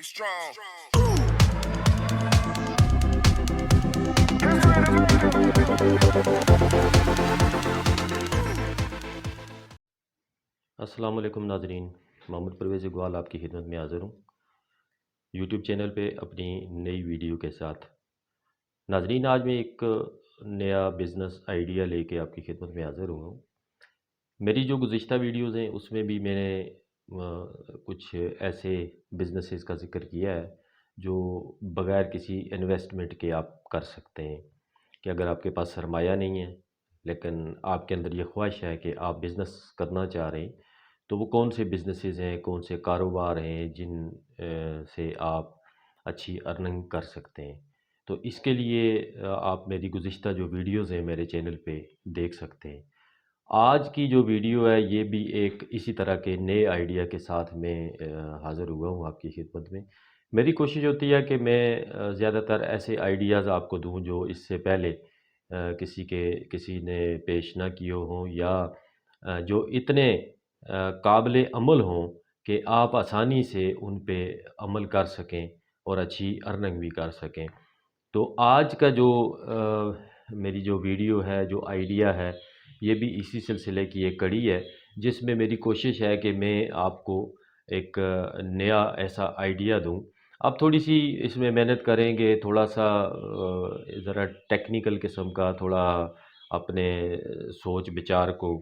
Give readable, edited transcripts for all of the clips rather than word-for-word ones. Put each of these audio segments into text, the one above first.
strong. السلام علیکم ناظرین، محمد پرویز اقبال آپ کی خدمت میں حاضر ہوں یوٹیوب چینل پہ اپنی نئی ویڈیو کے ساتھ۔ ناظرین، آج میں ایک نیا بزنس آئیڈیا لے کے آپ کی خدمت میں حاضر ہوا ہوں۔ میری جو گزشتہ ویڈیوز ہیں اس میں بھی میں نے کچھ ایسے بزنسز کا ذکر کیا ہے جو بغیر کسی انویسٹمنٹ کے آپ کر سکتے ہیں، کہ اگر آپ کے پاس سرمایہ نہیں ہے لیکن آپ کے اندر یہ خواہش ہے کہ آپ بزنس کرنا چاہ رہے ہیں، تو وہ کون سے بزنسز ہیں، کون سے کاروبار ہیں جن سے آپ اچھی ارننگ کر سکتے ہیں۔ تو اس کے لیے آپ میری گزشتہ جو ویڈیوز ہیں میرے چینل پہ دیکھ سکتے ہیں۔ آج کی جو ویڈیو ہے یہ بھی ایک اسی طرح کے نئے آئیڈیا کے ساتھ میں حاضر ہوا ہوں آپ کی خدمت میں۔ میری کوشش ہوتی ہے کہ میں زیادہ تر ایسے آئیڈیاز آپ کو دوں جو اس سے پہلے کسی نے پیش نہ کیے ہوں، یا جو اتنے قابل عمل ہوں کہ آپ آسانی سے ان پہ عمل کر سکیں اور اچھی ارننگ بھی کر سکیں۔ تو آج کا جو میری جو ویڈیو ہے، جو آئیڈیا ہے، یہ بھی اسی سلسلے کی ایک کڑی ہے جس میں میری کوشش ہے کہ میں آپ کو ایک نیا ایسا آئیڈیا دوں۔ آپ تھوڑی سی اس میں محنت کریں گے، تھوڑا سا ذرا ٹیکنیکل قسم کا، تھوڑا اپنے سوچ بچار کو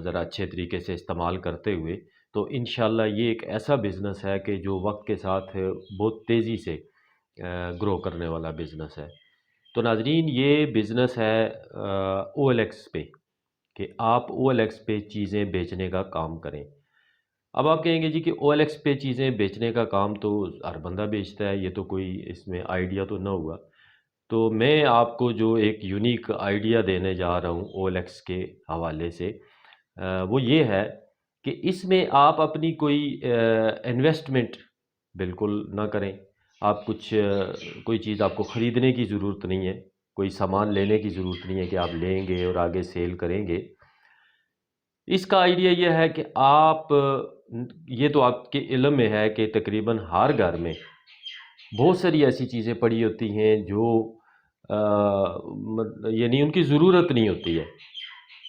ذرا اچھے طریقے سے استعمال کرتے ہوئے، تو انشاءاللہ یہ ایک ایسا بزنس ہے کہ جو وقت کے ساتھ بہت تیزی سے گرو کرنے والا بزنس ہے۔ تو ناظرین، یہ بزنس ہے او ایل ایکس پہ، کہ آپ او ایل ایکس پہ چیزیں بیچنے کا کام کریں۔ اب آپ کہیں گے جی کہ او ایل ایکس پہ چیزیں بیچنے کا کام تو ہر بندہ بیچتا ہے، یہ تو کوئی اس میں آئیڈیا تو نہ ہوا۔ تو میں آپ کو جو ایک یونیک آئیڈیا دینے جا رہا ہوں او ایل ایکس کے حوالے سے، وہ یہ ہے کہ اس میں آپ اپنی کوئی انویسٹمنٹ بالکل نہ کریں۔ آپ کوئی چیز آپ کو خریدنے کی ضرورت نہیں ہے، کوئی سامان لینے کی ضرورت نہیں ہے کہ آپ لیں گے اور آگے سیل کریں گے۔ اس کا آئیڈیا یہ ہے کہ یہ تو آپ کے علم میں ہے کہ تقریباً ہر گھر میں بہت ساری ایسی چیزیں پڑی ہوتی ہیں جو یعنی ان کی ضرورت نہیں ہوتی ہے۔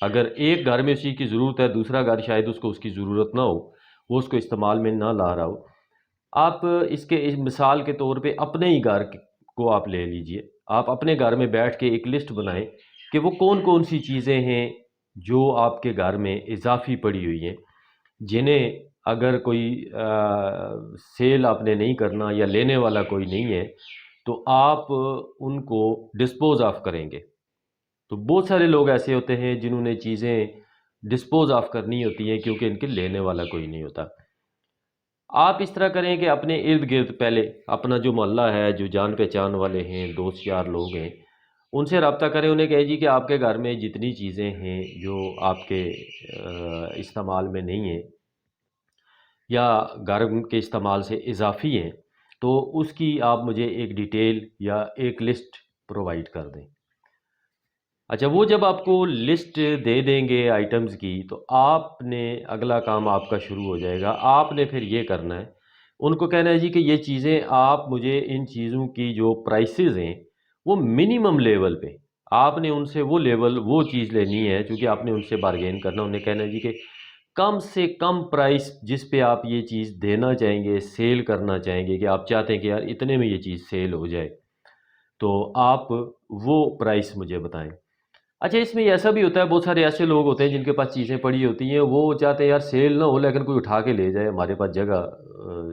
اگر ایک گھر میں اسی کی ضرورت ہے، دوسرا گھر شاید اس کو اس کی ضرورت نہ ہو، وہ اس کو استعمال میں نہ لا رہا ہو۔ آپ اس مثال کے طور پہ اپنے ہی گھر کو آپ لے لیجئے۔ آپ اپنے گھر میں بیٹھ کے ایک لسٹ بنائیں کہ وہ کون کون سی چیزیں ہیں جو آپ کے گھر میں اضافی پڑی ہوئی ہیں، جنہیں اگر کوئی سیل آپ نے نہیں کرنا یا لینے والا کوئی نہیں ہے تو آپ ان کو ڈسپوز آف کریں گے۔ تو بہت سارے لوگ ایسے ہوتے ہیں جنہوں نے چیزیں ڈسپوز آف کرنی ہوتی ہیں کیونکہ ان کے لینے والا کوئی نہیں ہوتا۔ آپ اس طرح کریں کہ اپنے ارد گرد پہلے اپنا جو محلہ ہے، جو جان پہچان والے ہیں، دوست یار لوگ ہیں، ان سے رابطہ کریں، انہیں کہیں جی کہ آپ کے گھر میں جتنی چیزیں ہیں جو آپ کے استعمال میں نہیں ہیں یا گھر کے استعمال سے اضافی ہیں، تو اس کی آپ مجھے ایک ڈیٹیل یا ایک لسٹ پرووائیڈ کر دیں۔ اچھا، وہ جب آپ کو لسٹ دے دیں گے آئٹمز کی، تو آپ نے اگلا کام آپ کا شروع ہو جائے گا۔ آپ نے پھر یہ کرنا ہے، ان کو کہنا ہے جی کہ یہ چیزیں آپ مجھے ان چیزوں کی جو پرائسز ہیں وہ منیمم لیول پہ، آپ نے ان سے وہ چیز لینی ہے، چونکہ آپ نے ان سے بارگین کرنا، انہیں کہنا ہے جی کہ کم سے کم پرائس جس پہ آپ یہ چیز دینا چاہیں گے، سیل کرنا چاہیں گے، کہ آپ چاہتے ہیں کہ یار اتنے میں یہ چیز سیل ہو جائے، تو آپ وہ پرائس مجھے بتائیں۔ اچھا، اس میں ایسا بھی ہوتا ہے، بہت سارے ایسے لوگ ہوتے ہیں جن کے پاس چیزیں پڑی ہوتی ہیں، وہ چاہتے ہیں یار سیل نہ ہو لیکن کوئی اٹھا کے لے جائے، ہمارے پاس جگہ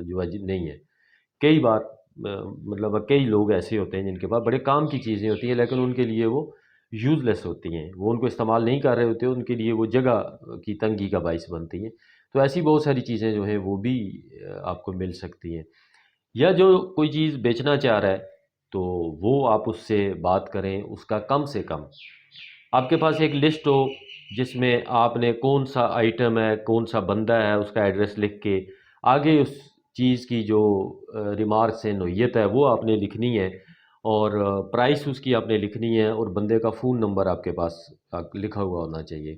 جو ہے نہیں ہے۔ کئی بار مطلب کئی لوگ ایسے ہوتے ہیں جن کے پاس بڑے کام کی چیزیں ہوتی ہیں لیکن ان کے لیے وہ یوز لیس ہوتی ہیں، وہ ان کو استعمال نہیں کر رہے ہوتے، ان کے لیے وہ جگہ کی تنگی کا باعث بنتی ہیں۔ تو ایسی بہت ساری چیزیں جو ہیں وہ بھی آپ کو مل سکتی ہیں۔ یا جو کوئی چیز بیچنا چاہ رہا ہے تو وہ آپ اس سے بات کریں، اس کا کم سے کم آپ کے پاس ایک لسٹ ہو جس میں آپ نے کون سا آئٹم ہے، کون سا بندہ ہے، اس کا ایڈریس لکھ کے آگے اس چیز کی جو ریمارکس ہے، نوعیت ہے، وہ آپ نے لکھنی ہے، اور پرائس اس کی آپ نے لکھنی ہے، اور بندے کا فون نمبر آپ کے پاس لکھا ہوا ہونا چاہیے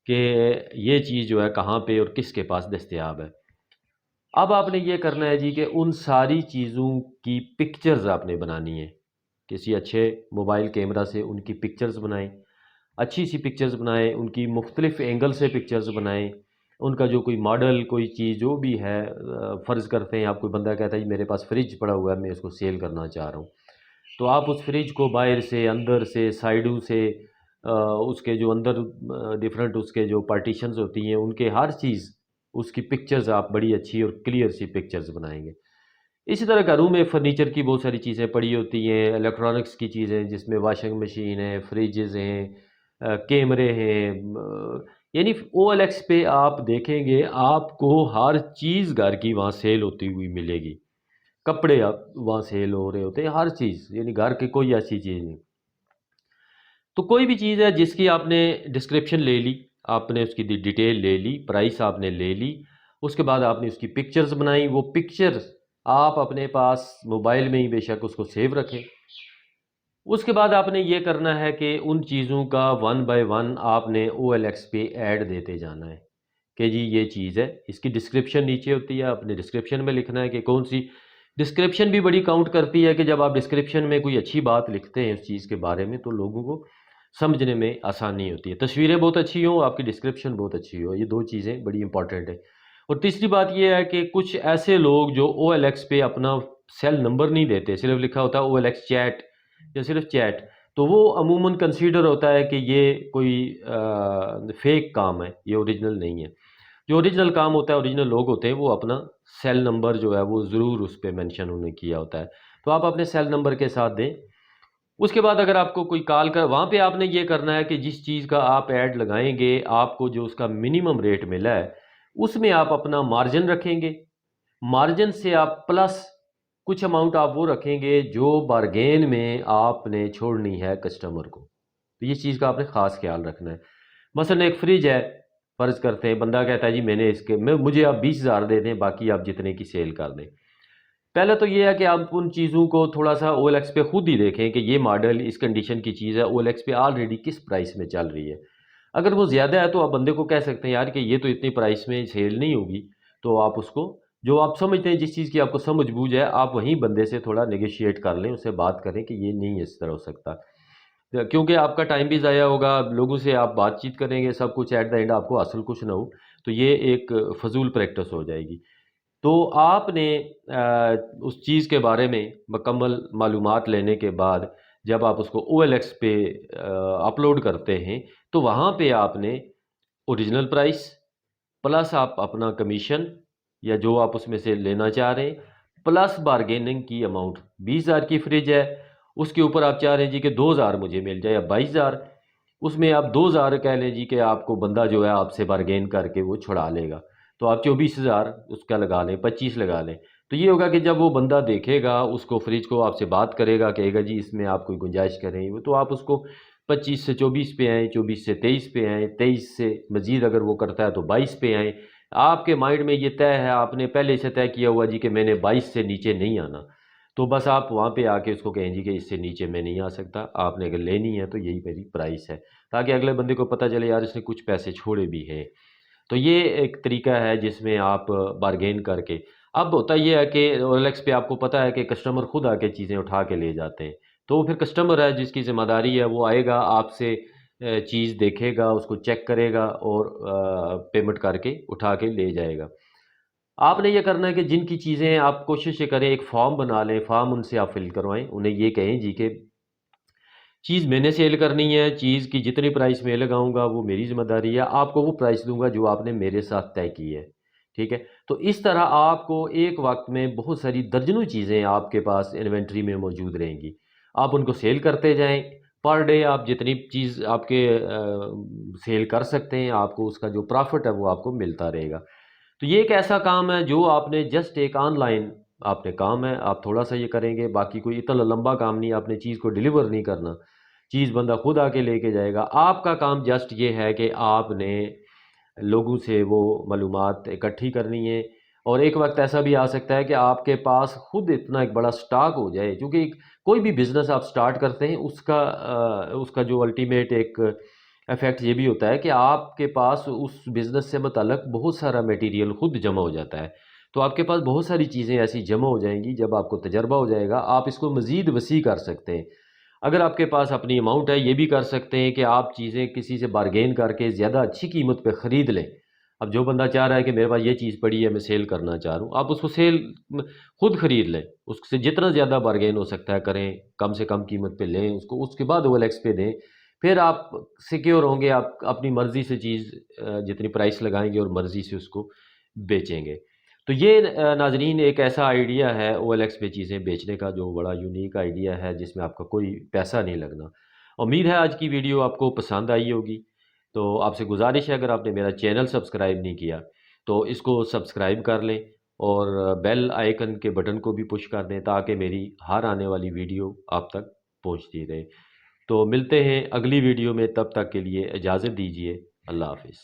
کہ یہ چیز جو ہے کہاں پہ اور کس کے پاس دستیاب ہے۔ اب آپ نے یہ کرنا ہے جی کہ ان ساری چیزوں کی پکچرز آپ نے بنانی ہے، کسی اچھے موبائل کیمرہ سے ان کی پکچرز بنائیں، اچھی سی پکچرز بنائیں، ان کی مختلف اینگل سے پکچرز بنائیں، ان کا جو کوئی ماڈل کوئی چیز جو بھی ہے، فرض کرتے ہیں آپ کوئی بندہ کہتا ہے جی میرے پاس فریج پڑا ہوا ہے میں اس کو سیل کرنا چاہ رہا ہوں، تو آپ اس فریج کو باہر سے اندر سے سائیڈوں سے اس کے جو اندر ڈفرینٹ اس کے جو پارٹیشنز ہوتی ہیں ان کے ہر چیز اس کی پکچرز آپ بڑی اچھی اور کلیئر سی پکچرز بنائیں گے۔ اسی طرح گھروں میں فرنیچر کی بہت ساری چیزیں پڑی ہوتی ہیں، الیکٹرانکس کی چیزیں جس میں واشنگ مشین ہے، فریجز ہیں، کیمرے ہیں، یعنی او ایل ایکس پہ آپ دیکھیں گے آپ کو ہر چیز گھر کی وہاں سیل ہوتی ہوئی ملے گی، کپڑے آپ وہاں سیل ہو رہے ہوتے ہیں، ہر چیز، یعنی گھر کی کوئی ایسی چیز نہیں۔ تو کوئی بھی چیز ہے جس کی آپ نے ڈسکرپشن لے لی، آپ نے اس کی ڈیٹیل لے لی، پرائس آپ نے لے لی، اس کے بعد آپ نے اس کی پکچرز بنائی، وہ پکچرز آپ اپنے پاس موبائل میں ہی بے شک اس کو سیو رکھیں۔ اس کے بعد آپ نے یہ کرنا ہے کہ ان چیزوں کا ون بائی ون آپ نے او ایل ایکس پہ ایڈ دیتے جانا ہے کہ جی یہ چیز ہے، اس کی ڈسکرپشن نیچے ہوتی ہے، آپ نے ڈسکرپشن میں لکھنا ہے کہ کون سی ڈسکرپشن بھی بڑی کاؤنٹ کرتی ہے کہ جب آپ ڈسکرپشن میں کوئی اچھی بات لکھتے ہیں اس چیز کے بارے میں تو لوگوں کو سمجھنے میں آسانی ہوتی ہے، تصویریں بہت اچھی ہوں، آپ کی ڈسکرپشن بہت اچھی ہو، یہ دو چیزیں بڑی امپورٹنٹ ہیں۔ اور تیسری بات یہ ہے کہ کچھ ایسے لوگ جو او ایل ایکس پہ اپنا سیل نمبر نہیں دیتے، صرف لکھا ہوتا ہے او ایل ایکس چیٹ یا صرف چیٹ، تو وہ عموماً کنسیڈر ہوتا ہے کہ یہ کوئی فیک کام ہے، یہ اوریجنل نہیں ہے۔ جو اوریجنل کام ہوتا ہے، اوریجنل لوگ ہوتے ہیں وہ اپنا سیل نمبر جو ہے وہ ضرور اس پہ مینشن انہوں نے کیا ہوتا ہے، تو آپ اپنے سیل نمبر کے ساتھ دیں۔ اس کے بعد اگر آپ کو کوئی کال کر، وہاں پہ آپ نے یہ کرنا ہے کہ جس چیز کا آپ ایڈ لگائیں گے آپ کو جو اس کا منیمم ریٹ ملا ہے اس میں آپ اپنا مارجن رکھیں گے، مارجن سے آپ پلس کچھ اماؤنٹ آپ وہ رکھیں گے جو بارگین میں آپ نے چھوڑنی ہے کسٹمر کو، تو یہ چیز کا آپ نے خاص خیال رکھنا ہے۔ مثلا ایک فریج ہے، فرض کرتے ہیں بندہ کہتا ہے جی میں نے اس کے مجھے آپ 20,000 دے دیں باقی آپ جتنے کی سیل کر دیں۔ پہلے تو یہ ہے کہ آپ ان چیزوں کو تھوڑا سا او ایل ایکس پہ خود ہی دیکھیں کہ یہ ماڈل اس کنڈیشن کی چیز ہے او ایل ایکس پہ آلریڈی کس پرائس میں چل رہی ہے، اگر وہ زیادہ ہے تو آپ بندے کو کہہ سکتے ہیں یار کہ یہ تو اتنی پرائس میں سیل نہیں ہوگی، تو آپ اس کو جو آپ سمجھتے ہیں جس چیز کی آپ کو سمجھ بوجھ ہے آپ وہیں بندے سے تھوڑا نیگوشیٹ کر لیں، اس سے بات کریں کہ یہ نہیں اس طرح ہو سکتا، کیونکہ آپ کا ٹائم بھی ضائع ہوگا، لوگوں سے آپ بات چیت کریں گے سب کچھ ایٹ دا اینڈ آپ کو حاصل کچھ نہ ہو تو یہ ایک فضول پریکٹس ہو جائے گی۔ تو آپ نے اس چیز کے بارے میں مکمل معلومات لینے کے بعد جب آپ اس کو او ایل ایکس پہ اپلوڈ کرتے ہیں تو وہاں پہ آپ نے اوریجنل پرائس پلس آپ اپنا کمیشن یا جو آپ اس میں سے لینا چاہ رہے ہیں پلس بارگیننگ کی اماؤنٹ، 20,000 کی فریج ہے اس کے اوپر آپ چاہ رہے ہیں جی کہ 2,000 مجھے مل جائے یا 22,000، اس میں آپ 2,000 کہہ لیں جی کہ آپ کو بندہ جو ہے آپ سے بارگین کر کے وہ چھڑا لے گا، تو آپ 24,000 اس کا لگا لیں، 25 لگا لیں، تو یہ ہوگا کہ جب وہ بندہ دیکھے گا اس کو فریج کو آپ سے بات کرے گا کہے گا جی اس میں آپ کوئی گنجائش کریں تو آپ اس کو 25 سے 24 پہ آئیں، 24 سے 23 پہ آئیں، 23 سے مزید اگر وہ کرتا ہے تو 22 پہ آئیں، آپ کے مائنڈ میں یہ طے ہے، آپ نے پہلے سے طے کیا ہوا جی کہ میں نے 22 سے نیچے نہیں آنا، تو بس آپ وہاں پہ آ کے اس کو کہیں جی کہ اس سے نیچے میں نہیں آ سکتا، آپ نے اگر لینی ہے تو یہی میری پرائس ہے، تاکہ اگلے بندے کو پتہ چلے یار اس نے کچھ پیسے چھوڑے بھی ہیں۔ تو یہ ایک طریقہ ہے جس میں آپ بارگین کر کے، اب ہوتا یہ ہے کہ او ایل ایکس پہ آپ کو پتہ ہے کہ کسٹمر خود آ کے چیزیں اٹھا کے لے جاتے ہیں، تو پھر کسٹمر ہے جس کی ذمہ داری ہے وہ آئے گا آپ سے چیز دیکھے گا، اس کو چیک کرے گا اور پیمنٹ کر کے اٹھا کے لے جائے گا۔ آپ نے یہ کرنا ہے کہ جن کی چیزیں آپ کوشش یہ کریں ایک فارم بنا لیں، فارم ان سے آپ فل کروائیں، انہیں یہ کہیں جی کہ چیز میں نے سیل کرنی ہے، چیز کی جتنی پرائس میں لگاؤں گا وہ میری ذمہ داری ہے، آپ کو وہ پرائس دوں گا جو آپ نے میرے ساتھ طے کی ہے، ٹھیک ہے؟ تو اس طرح آپ کو ایک وقت میں بہت ساری درجنوں چیزیں آپ کے پاس انوینٹری میں موجود رہیں گی، آپ ان کو سیل کرتے جائیں، پر ڈے آپ جتنی چیز آپ کے سیل کر سکتے ہیں آپ کو اس کا جو پرافٹ ہے وہ آپ کو ملتا رہے گا۔ تو یہ ایک ایسا کام ہے جو آپ نے جسٹ ایک آن لائن آپ نے کام ہے، آپ تھوڑا سا یہ کریں گے، باقی کوئی اتنا لمبا کام نہیں، آپ نے چیز کو ڈیلیور نہیں کرنا، چیز بندہ خود آ کے لے کے جائے گا، آپ کا کام جسٹ یہ ہے کہ آپ نے لوگوں سے وہ معلومات اکٹھی کرنی ہے، اور ایک وقت ایسا بھی آ سکتا ہے کہ آپ کے پاس خود اتنا ایک بڑا سٹاک ہو جائے، کیونکہ کوئی بھی بزنس آپ سٹارٹ کرتے ہیں اس کا جو الٹیمیٹ ایک ایفیکٹ یہ بھی ہوتا ہے کہ آپ کے پاس اس بزنس سے متعلق بہت سارا میٹیریل خود جمع ہو جاتا ہے، تو آپ کے پاس بہت ساری چیزیں ایسی جمع ہو جائیں گی. جب آپ کو تجربہ ہو جائے گا آپ اس کو مزید وسیع کر سکتے ہیں. اگر آپ کے پاس اپنی اماؤنٹ ہے، یہ بھی کر سکتے ہیں کہ آپ چیزیں کسی سے بارگین کر کے زیادہ اچھی قیمت پہ خرید لیں. اب جو بندہ چاہ رہا ہے کہ میرے پاس یہ چیز پڑی ہے میں سیل کرنا چاہ رہا ہوں، آپ اس کو سیل خود خرید لیں، اس سے جتنا زیادہ بارگین ہو سکتا ہے کریں، کم سے کم قیمت پہ لیں اس کو، اس کے بعد OLX پہ دیں. پھر آپ سیکیور ہوں گے، آپ اپنی مرضی سے چیز جتنی پرائس لگائیں گے اور مرضی سے اس کو بیچیں گے. تو یہ ناظرین ایک ایسا آئیڈیا ہے OLX پہ چیزیں بیچنے کا جو بڑا یونیک آئیڈیا ہے، جس میں آپ کا کوئی پیسہ نہیں لگنا. امید ہے آج کی ویڈیو آپ کو پسند آئی ہوگی. تو آپ سے گزارش ہے اگر آپ نے میرا چینل سبسکرائب نہیں کیا تو اس کو سبسکرائب کر لیں اور بیل آئیکن کے بٹن کو بھی پش کر دیں تاکہ میری ہر آنے والی ویڈیو آپ تک پہنچتی رہے. تو ملتے ہیں اگلی ویڈیو میں، تب تک کے لیے اجازت دیجیے. اللہ حافظ.